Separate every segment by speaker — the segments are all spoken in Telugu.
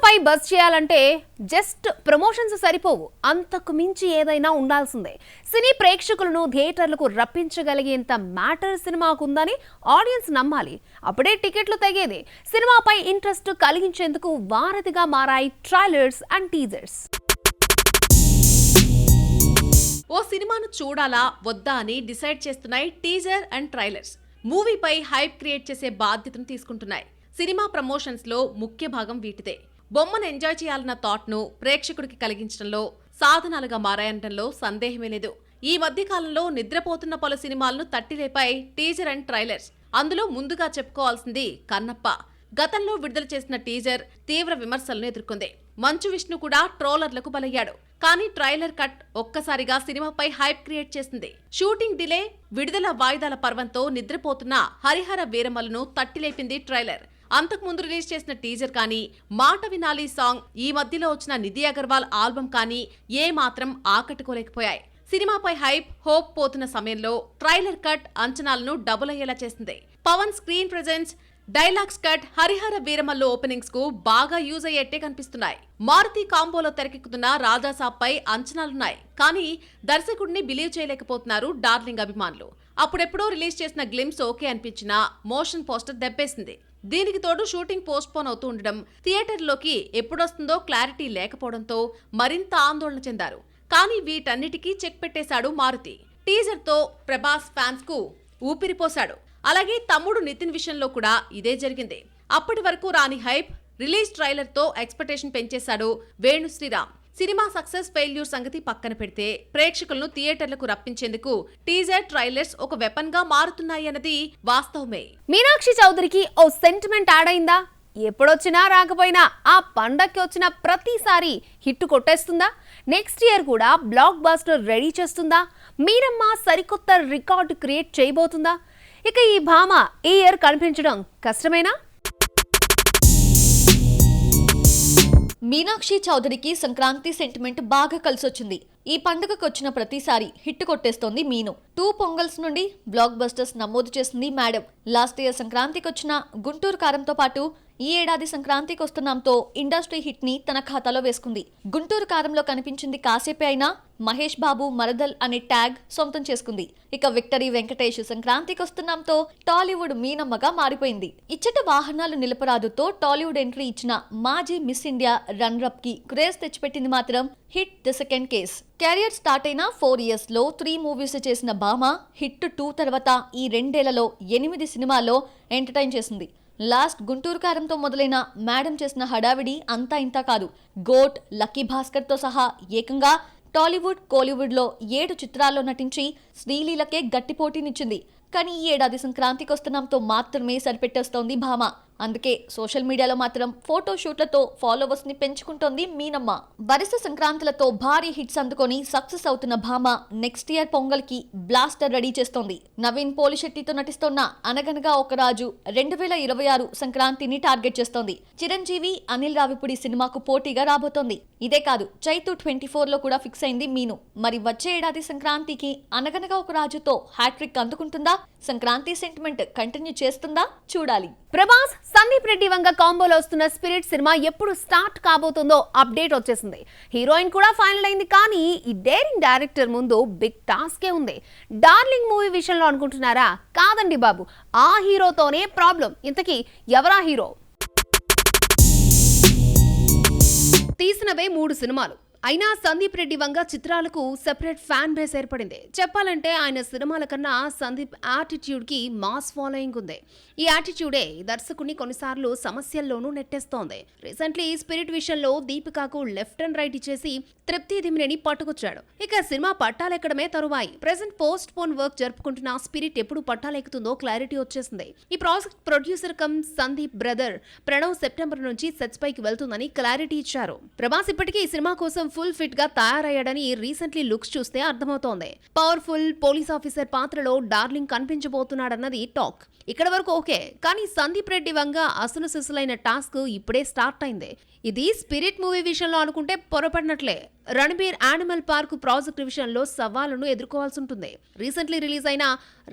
Speaker 1: సినిమాపై బజ్ చేయాలంటే జస్ట్ ప్రమోషన్స్ సరిపోవు, అంతకు మించి ఏదైనా ఉండాల్సిందే. సినీ ప్రేక్షకులను థియేటర్లకు రప్పించగలిగేంత మ్యాటర్ సినిమాకు ఉందని ఆడియన్స్ నమ్మాలి. అప్పుడే టికెట్లు తెగేది. సినిమాపై ఇంట్రెస్ట్ కలిగించేందుకు వారధిగా మారాయి ట్రైలర్స్ అండ్ టీజర్స్.
Speaker 2: ఓ సినిమాను చూడాలా వద్దా అని డిసైడ్ చేస్తున్నాయి టీజర్ అండ్ ట్రైలర్స్. మూవీపై హైప్ క్రియేట్ చేసే బాధ్యతను తీసుకుంటున్నాయి. సినిమా ప్రమోషన్స్ లో ముఖ్య భాగం వీటిదే. బొమ్మను ఎంజాయ్ చేయాలన్న థాట్ ను ప్రేక్షకుడికి కలిగించడంలో సాధనాలుగా మారాయనడంలో సందేహమే లేదు. ఈ మధ్య కాలంలో నిద్రపోతున్న పలు సినిమాలను తట్టిలేపాయి టీజర్ అండ్ ట్రైలర్స్. అందులో ముందుగా చెప్పుకోవాల్సింది కన్నప్ప. గతంలో విడుదల చేసిన టీజర్ తీవ్ర విమర్శలను ఎదుర్కొంది. మంచు విష్ణు కూడా ట్రోలర్లకు బలయ్యాడు. కానీ ట్రైలర్ కట్ ఒక్కసారిగా సినిమాపై హైప్ క్రియేట్ చేసింది. షూటింగ్ డిలే, విడుదల వాయిదాల పర్వంతో నిద్రపోతున్న హరిహర వీరమలను తట్టిలేపింది ట్రైలర్. అంతకుముందు రిలీజ్ చేసిన టీజర్ కానీ, మాట వినాలి సాంగ్, ఈ మధ్యలో వచ్చిన నిధి అగర్వాల్ ఆల్బమ్ కానీ ఏ మాత్రం ఆకట్టుకోలేకపోయాయి. సినిమాపై హైప్, హోప్ పోతున్న సమయంలో ట్రైలర్ కట్ అంచనాలను డబుల్ అయ్యేలా చేసింది. Pawan screen presence, dialogues cut Harihara Veeramallu openings కు బాగా యూజ్ అయ్యేట్టే కనిపిస్తున్నాయి. మారుతి కాంబోలో తెరకెక్కుతున్న రాజాసాబ్పై అంచనాలున్నాయి. కానీ దర్శకుడిని బిలీవ్ చేయలేకపోతున్నారు డార్లింగ్ అభిమానులు. అప్పుడెప్పుడో రిలీజ్ చేసిన గ్లిమ్స్ ఓకే అనిపించినా మోషన్ పోస్టర్ దెబ్బేసింది. దీనికి తోడు షూటింగ్ పోస్ట్ పోన్ అవుతూ ఉండడం, థియేటర్లోకి ఎప్పుడొస్తుందో క్లారిటీ లేకపోవడంతో మరింత ఆందోళన చెందారు. కానీ వీటన్నిటికీ చెక్ పెట్టేశాడు మారుతి. టీజర్ తో ప్రభాస్ ఫ్యాన్స్ కు ఊపిరిపోశాడు. అలాగే తమ్ముడు నితిన్ విషయంలో కూడా ఇదే జరిగింది. అప్పటి వరకు రాని హైప్, రిలీజ్ ట్రైలర్ తో ఎక్స్పెక్టేషన్ పెంచేశాడు వేణు శ్రీరామ్. సినిమా సక్సెస్ ఫెయిల్యూర్ సంగతి పక్కన పెడితే ప్రేక్షకులను థియేటర్లకు రప్పించేందుకు టీజర్ ట్రైలర్స్ ఒక వెపన్ గా మారుతున్నాయి అన్నది వాస్తవమే.
Speaker 1: మీనాక్షి చౌదరికి ఓ సెంటిమెంట్ యాడ్ అయిందా? ఎప్పుడొచ్చినా రాకపోయినా ఆ పండక్కి వచ్చిన ప్రతిసారి హిట్ కొట్టేస్తుందా? నెక్స్ట్ ఇయర్ కూడా బ్లాక్ బాస్టర్ రెడీ చేస్తుందా? మీరమ్మ సరికొత్త రికార్డు క్రియేట్ చేయబోతుందా? ఇక ఈ భామ ఈ ఇయర్ కనిపించడం కష్టమేనా?
Speaker 3: మీనాక్షి చౌదరికి సంక్రాంతి సెంటిమెంట్ బాగా కలిసొచ్చింది. ఈ పండుగకు వచ్చిన ప్రతిసారి హిట్ కొట్టేస్తోంది మీను. 2 పొంగల్స్ నుండి బ్లాక్ బస్టర్స్ నమోదు చేసింది మేడం. లాస్ట్ ఇయర్ సంక్రాంతికి వచ్చిన గుంటూరు కారంతో పాటు ఈ ఏడాది సంక్రాంతికి వస్తున్నాంతో ఇండస్ట్రీ హిట్ ని తన ఖాతాలో వేసుకుంది. గుంటూరు కారంలో కనిపించింది కాసేపే అయినా మహేష్ బాబు మరదల్ అనే ట్యాగ్ సొంతం చేసుకుంది. ఇక విక్టరీ వెంకటేష్ సంక్రాంతికి వస్తున్నాంతో టాలీవుడ్ మీనమ్మగా మారిపోయింది. ఇచ్చట వాహనాలు నిలపరాదుతో టాలీవుడ్ ఎంట్రీ ఇచ్చిన మాజీ మిస్ ఇండియా రన్నరప్ కి క్రేజ్ తెచ్చిపెట్టింది మాత్రం hit the second case. Career start అయిన 4 years లో 3 movies చేసిన భామ హిట్ 2 తర్వాత ఈ 2 ఏళ్లలో 8 సినిమాల్లో ఎంటర్టైన్ చేసింది. లాస్ట్ గుంటూరు కారంతో మొదలైన మేడం చేసిన హడావిడి అంతా ఇంతా కాదు. గోట్, లక్కీ భాస్కర్ తో సహా ఏకంగా టాలీవుడ్, కోలీవుడ్ లో 7 చిత్రాల్లో నటించి శ్రీలీలకే గట్టి పోటీనిచ్చింది. కానీ ఈ ఏడాది సంక్రాంతికి వస్తున్నాంతో మాత్రమే సరిపెట్టేస్తోంది భామ. అందుకే సోషల్ మీడియాలో మాత్రం ఫోటో షూట్లతో ఫాలోవర్స్ ని పెంచుకుంటోంది మీనమ్మ. వరుస సంక్రాంతులతో భారీ హిట్స్ అందుకొని సక్సెస్ అవుతున్న భామ నెక్స్ట్ ఇయర్ పొంగల్ కి బ్లాస్టర్ రెడీ చేస్తోంది. నవీన్ పోలిశెట్టితో నటిస్తోన్న అనగనగా ఒక రాజు 2026 సంక్రాంతిని టార్గెట్ చేస్తోంది. చిరంజీవి, అనిల్ రావిపూడి సినిమాకు పోటీగా రాబోతోంది. ఇదే కాదు, చైతు 24 లో కూడా ఫిక్స్ అయింది మీను. మరి వచ్చే ఏడాది సంక్రాంతికి అనగనగా ఒక రాజుతో హ్యాట్రిక్ అందుకుంటుందా? సంక్రాంతి సెంటిమెంట్ కంటిన్యూ చేస్తుందా? చూడాలి.
Speaker 1: ప్రభాస్, సందీప్ రెడ్డి వంగ కాంబోలో వస్తున్న స్పిరిట్ సినిమా ఎప్పుడు స్టార్ట్ కాబోతుందో అప్డేట్ వచ్చేసింది. హీరోయిన్ కూడా ఫైనల్ అయింది. కానీ ఈ డేరింగ్ డైరెక్టర్ ముందు బిగ్ టాస్కే ఉంది. డార్లింగ్ మూవీ విషయంలో అనుకుంటున్నారా? కాదండి బాబు, ఆ హీరోతోనే ప్రాబ్లం. ఇంతకీ ఎవరా హీరో? తీసినవే 3 సినిమాలు అయినా సందీప్ రెడ్డి వంగ చిత్రాలకు సెపరేట్ ఫ్యాన్ బేస్ ఏర్పడింది. చెప్పాలంటే ఆయన సినిమాల కన్నా సందీప్ యాటిట్యూడ్ కి మాస్ ఫాలోయింగ్ ఉంది. ఈ యాటిట్యూడే దర్శకుడిని కొన్నిసార్లు సమస్యల్లోనూ నెట్టేస్తోంది. రీసెంట్లీ స్పిరిట్ విషయంలో దీపికాకు లెఫ్ట్ అండ్ రైట్ ఇచ్చేసి తృప్తి దిమినేని పట్టుకొచ్చాడు. ఇక సినిమా పట్టాలెక్కడమే తరువాయి. ప్రెజెంట్ పోస్ట్ పోన్ వర్క్ జరుపుకుంటున్న స్పిరిట్ ఎప్పుడు పట్టాలెక్కుతుందో క్లారిటీ వచ్చేసింది. ఈ project producer come Sandeep brother Pranav September నుంచి సెట్స్ పైకి వెళ్తుందని క్లారిటీ ఇచ్చారు. ప్రభాస్ ఇప్పటికీ ఈ సినిమా కోసం ఫుల్ ఫిట్ గా తయారయ్యాడని రీసెంట్లీ లుక్స్ చూస్తే అర్థమవుతోంది. పవర్ఫుల్ పోలీస్ ఆఫీసర్ పాత్రలో డార్లింగ్ కనిపించబోతున్నాడన్నది టాక్. ఇక్కడ వరకు ఓకే, కానీ సందీప్ రెడ్డి వంగ అసలు సిసలైన టాస్క్ ఇప్పుడే స్టార్ట్ అయింది. ఇది స్పిరిట్ మూవీ విషయంలో అనుకుంటే పొరపడినట్లే. రణబీర్ యానిమల్ పార్క్ ప్రాజెక్ట్ విషయంలో సవాళ్లను ఎదుర్కోవాల్సి ఉంటుంది. రీసెంట్లీ రిలీజ్ అయిన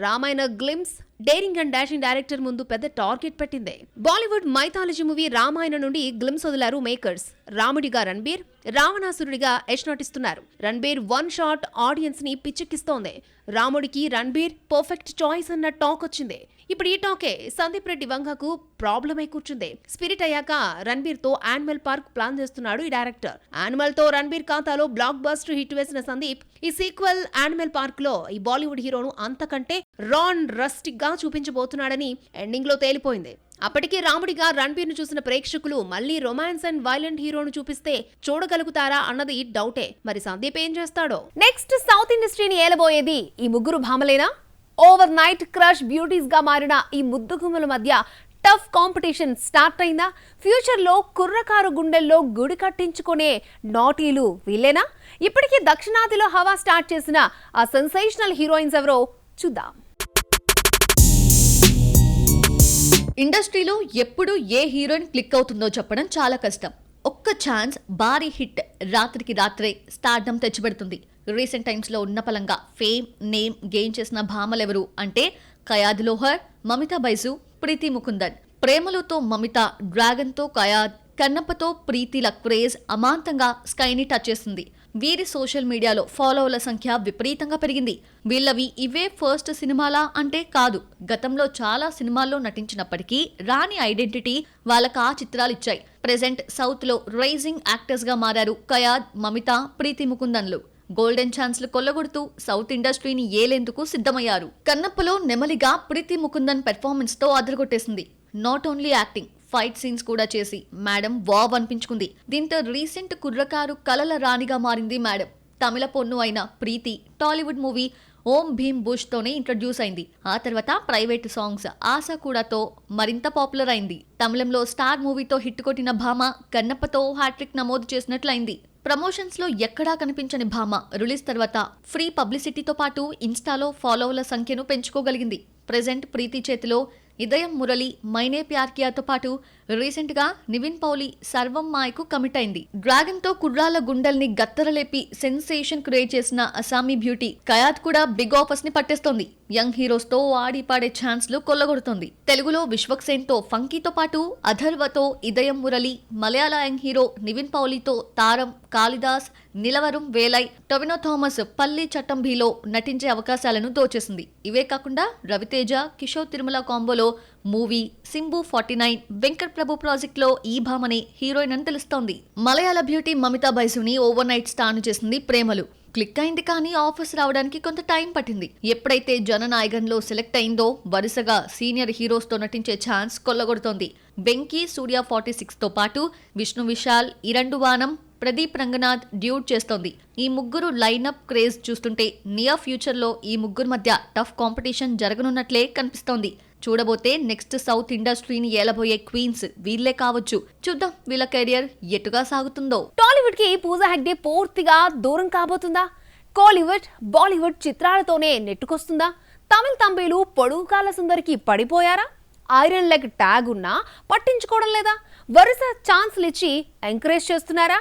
Speaker 1: Ramayana glimpse daring and dashing director ముందు పెద్ద టార్గెట్ పెట్టింది. బాలీవుడ్ మైథాలజీ మూవీ రామాయణ నుండి గ్లిమ్స్ వదిలారు మేకర్స్. రాముడిగా రణబీర్, రావణాసురుడిగా యష్ నటిస్తున్నారు. రణబీర్ వన్ షాట్ ఆడియన్స్ ని పిచ్చెక్కిస్తోంది. రాముడికి రణబీర్ పర్ఫెక్ట్ చాయిస్ అన్న టాక్ వచ్చింది. ఇప్పుడు ఈ టాకే సందీప్ రెడ్డి వంగకు ప్రాబ్లం అయి కూర్చుంది. స్పిరిట్ అయ్యాక రణబీర్ తో యానిమల్ పార్క్ ప్లాన్ చేస్తున్నాడు ఈ డైరెక్టర్. యానిమల్ తో రణబీర్ ఖాతాలో బ్లాక్ బస్టర్ హిట్ వేసిన సందీప్ ఈ సీక్వెల్ యానిమల్ పార్క్ లో ఈ బాలీవుడ్ హీరోను అంతకంటే రాన్ రస్టిక్ గా చూపించబోతున్నాడని ఎండింగ్ లో తేలిపోయింది. అప్పటికే రాముడిగా రణబీర్ ను చూసిన ప్రేక్షకులు మళ్లీ రొమాన్స్ అండ్ వైలెంట్ హీరోను చూపిస్తే చూడగలుగుతారా అన్నది డౌటే. మరి సందీప్ ఏం చేస్తాడో? నెక్స్ట్ సౌత్ ఇండస్ట్రీని ఏలబోయేది ఈ ముగ్గురు భామలేనా? ఓవర్ నైట్ క్రష్ బ్యూటీస్ గా మారిన ఈ ముద్దుగుమ్మల మధ్య టఫ్ కాంపిటీషన్ స్టార్ట్ అయిందా? ఫ్యూచర్ లో కుర్రకారు గుండెల్లో గుడి కట్టించుకునే నాటీలు వీళ్ళేనా? ఇప్పటికీ దక్షిణాదిలో హవా స్టార్ట్ చేసిన ఆ సెన్సేషనల్ హీరోయిన్స్ ఎవరో చూద్దాం.
Speaker 3: ఇండస్ట్రీలో ఎప్పుడు ఏ హీరోయిన్ క్లిక్ అవుతుందో చెప్పడం చాలా కష్టం. ఒక్క ఛాన్స్, భారీ హిట్ రాత్రికి రాత్రే స్టార్డమ్ తెచ్చిపెడుతుంది. రీసెంట్ టైమ్స్లో ఉన్న పలంగా ఫేమ్, నేమ్ గెయిన్ చేసిన భామలెవరు అంటే కయాద్ లోహర్, మమితా బైజు, ప్రీతి ముకుందన్. ప్రేమలుతో మమిత, డ్రాగన్తో కయాద్, కన్నప్పతో ప్రీతిల క్రేజ్ అమాంతంగా స్కైని టచ్ చేస్తుంది. వీరి సోషల్ మీడియాలో ఫాలోవర్ల సంఖ్య విపరీతంగా పెరిగింది. వీళ్ళవి ఇవే ఫస్ట్ సినిమాలా అంటే కాదు. గతంలో చాలా సినిమాల్లో నటించినప్పటికీ రాని ఐడెంటిటీ వాళ్ళకి ఆ చిత్రాలు ఇచ్చాయి. ప్రెజెంట్ సౌత్ లో రైజింగ్ యాక్టర్స్ గా మారారు కయాద్, మమిత, ప్రీతి ముకుందన్లు. గోల్డెన్ ఛాన్స్లు కొల్లగొడుతూ సౌత్ ఇండస్ట్రీని ఏలేందుకు సిద్ధమయ్యారు. కన్నప్పలో నెమలిగా ప్రీతి ముకుందన్ పెర్ఫార్మెన్స్ తో అదరగొట్టేసింది. Not only acting, fight scenes కూడా చేసి మేడం వావ్ అనిపించుకుంది. దీంతో రీసెంట్ కుర్రకారు కలల రాణిగా మారింది మేడం. తమిళ పొన్ను అయిన ప్రీతి టాలీవుడ్ మూవీ ఓం భీమ్ బుష్ తోనే ఇంట్రడ్యూస్ అయింది. ఆ తర్వాత ప్రైవేట్ సాంగ్స్ ఆశా కూడాతో మరింత పాపులర్ అయింది. తమిళంలో స్టార్ మూవీతో హిట్ కొట్టిన భామ కన్నప్పతో హ్యాట్రిక్ నమోదు చేసినట్లయింది. ప్రమోషన్స్ లో ఎక్కడా కనిపించని భామ రిలీజ్ తర్వాత ఫ్రీ పబ్లిసిటీతో పాటు ఇన్స్టాలో ఫాలోవర్ల సంఖ్యను పెంచుకోగలిగింది. ప్రెజెంట్ ప్రీతి చేతిలో ఇదయం మురళి, మైనే ప్యార్ కియాతో పాటు రీసెంట్ గా నివిన్ పౌలి సర్వం మాయకు కమిట్ అయింది. డ్రాగన్ తో కుర్రాల గుండెల్ని గత్తరలేపి సెన్సేషన్ క్రియేట్ చేసిన అసామీ బ్యూటీ కయాద్ కూడా బిగ్ ఆఫర్స్ ని పట్టేస్తోంది. యంగ్ హీరోస్ తో ఆడి పాడే ఛాన్స్లు కొల్లగొడుతోంది. తెలుగులో విశ్వక్సేన్ తో ఫంకీతో పాటు అథర్వతో ఇదయం మురళి, మలయాళ యంగ్ హీరో నివిన్ పౌలితో తారం, కాళిదాస్, నిలవరం వేలై, టొవినో థామస్ పల్లి చట్టంబీలో నటించే అవకాశాలను దోచేసింది. ఇవే కాకుండా రవితేజ, కిషోర్ తిరుమల కాంబోలో మూవీ సింబు 49, వెంకట్ ప్రభు ప్రాజెక్ట్ లో ఈ భామని హీరోయిన్ అని తెలుస్తోంది. మలయాళ బ్యూటీ మమితా బైసుని ఓవర్ నైట్ స్టార్ చేసింది ప్రేమలు. క్లిక్ అయింది, కానీ ఆఫర్స్ రావడానికి కొంత టైం పట్టింది. ఎప్పుడైతే జననాయగన్లో సెలెక్ట్ అయిందో వరుసగా సీనియర్ హీరోస్ తో నటించే ఛాన్స్ కొల్లగొడుతోంది. వెంకీ, సూర్య 46 తో పాటు విష్ణు విశాల్, ఇరండువానం, ప్రదీప్ రంగనాథ్ డ్యూట్ చేస్తోంది. ఈ ముగ్గురు లైనప్ క్రేజ్ చూస్తుంటే నియర్ ఫ్యూచర్ లో ఈ ముగ్గురు మధ్య టఫ్ కాంపిటీషన్ జరగనున్నట్లే కనిపిస్తోంది. చూడబోతే నెక్స్ట్ సౌత్ ఇండస్ట్రీని ఏలబోయే క్వీన్స్ వీళ్లే కావచ్చు. చూద్దాం వీళ్ళ కెరియర్ ఎటుగా సాగుతుందో.
Speaker 1: టాలీవుడ్ కి పూజా హెగ్డే పూర్తిగా దూరం కాబోతుందా? కోలీవుడ్, బాలీవుడ్ చిత్రాలతోనే నెట్టుకొస్తుందా? తమిళ తంబేలు పొడుగుకాల సుందరికి పడిపోయారా? ఐరన్ లెగ్ ట్యాగ్ ఉన్నా పట్టించుకోవడం లేదా? వరుస ఛాన్స్లు ఇచ్చి ఎంకరేజ్ చేస్తున్నారా?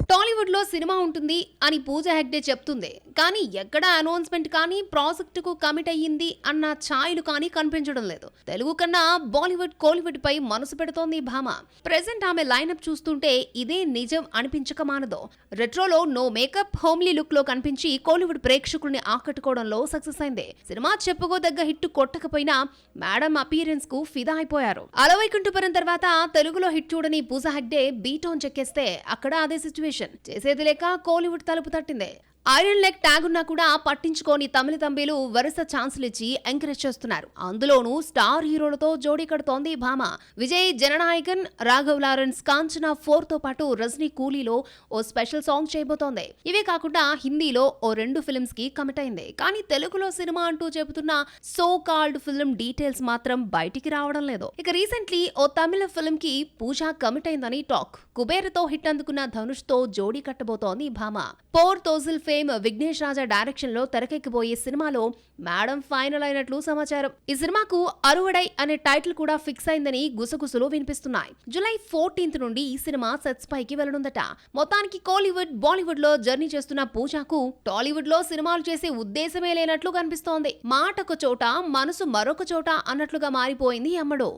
Speaker 1: టాలీవుడ్ లో సినిమా ఉంటుంది అని పూజా హెగ్డే చెప్తుంది, కానీ ఎక్కడ అనౌన్స్మెంట్ కానీ ప్రాజెక్టుకు కమిట్ అయ్యింది అన్న ఛాయలు కానీ కనిపించడం లేదు. తెలుగు కన్నా బాలీవుడ్, కోలీవుడ్ పై మనసు పెడుతోంది ఈ భామ. ప్రెసెంట్ ఆమె లైనప్ చూస్తుంటే ఇదే నిజం అనిపించక మానదు. రెట్రోలో నో మేకప్, హోమ్లీ లుక్ లో కనిపించి కోలీవుడ్ ప్రేక్షకుల్ని ఆకట్టుకోవడంలో సక్సెస్ అయింది. సినిమా చెప్పుకోదగ్గ హిట్ కొట్టకపోయినా మేడం అపియరెన్స్ కు ఫిదా అయిపోయారు. అలవైకుంఠపురం తర్వాత తెలుగులో హిట్ చూడని పూజా హెగ్డే బీటోన్ చెక్కేస్తే అక్కడ అదే సిచ్యువేషన్. చేసేది లేక కోలీవుడ్ తలుపు తట్టింది. ఐరన్ లెగ్ ట్యాగ్ ఉన్నా కూడా పట్టించుకోని తమిళ తంబీలు వరుస ఛాన్సులు ఇచ్చి ఎంకరేజ్ చేస్తున్నారు. అందులోనూ స్టార్ హీరోలతో జోడీ కడుతోంది భామ. విజయ్ జననాయకన్, రాఘవ్ లారెన్స్, కాంచనా 4 తో పాటు రజనీ కూలీలో ఓ స్పెషల్ సాంగ్ చేయబోతోంది. ఇవే కాకుండా హిందీలో ఓ 2 ఫిల్మ్స్ కి కమిట్ అయింది. కానీ తెలుగులో సినిమా అంటూ చెబుతున్న సో కాల్డ్ ఫిల్మ్ డీటెయిల్స్ మాత్రం బయటికి రావడం లేదు. ఇక రీసెంట్లీ ఓ తమిళ ఫిల్మ్ కి పూజ కమిట్ అయిందని టాక్. కుబేర్తో హిట్ అందుకున్న ధనుష్ తో జోడీ కట్టబోతోంది భామ. పోర్ తోజిల్ ఫేమ్ విఘ్నేష్ రాజా డైరెక్షన్ లో తెరకెక్కిపోయే సినిమాలో మేడం ఫైనల్ అయినట్లు సమాచారం. ఈ సినిమాకు అరువడై అనే టైటిల్ కూడా ఫిక్స్ అయిందని గుసగుసలు వినిపిస్తున్నాయి. జూలై 14 నుండి ఈ సినిమా సెట్స్ పైకి వెళ్లనుందట. మొత్తానికి కోలీవుడ్, బాలీవుడ్ లో జర్నీ చేస్తున్న పూజాకు టాలీవుడ్ లో సినిమాలు చేసే ఉద్దేశమే లేనట్లు కనిపిస్తోంది. మాటొక చోట మనసు మరొక చోట అన్నట్లుగా మారిపోయింది అమ్మడు.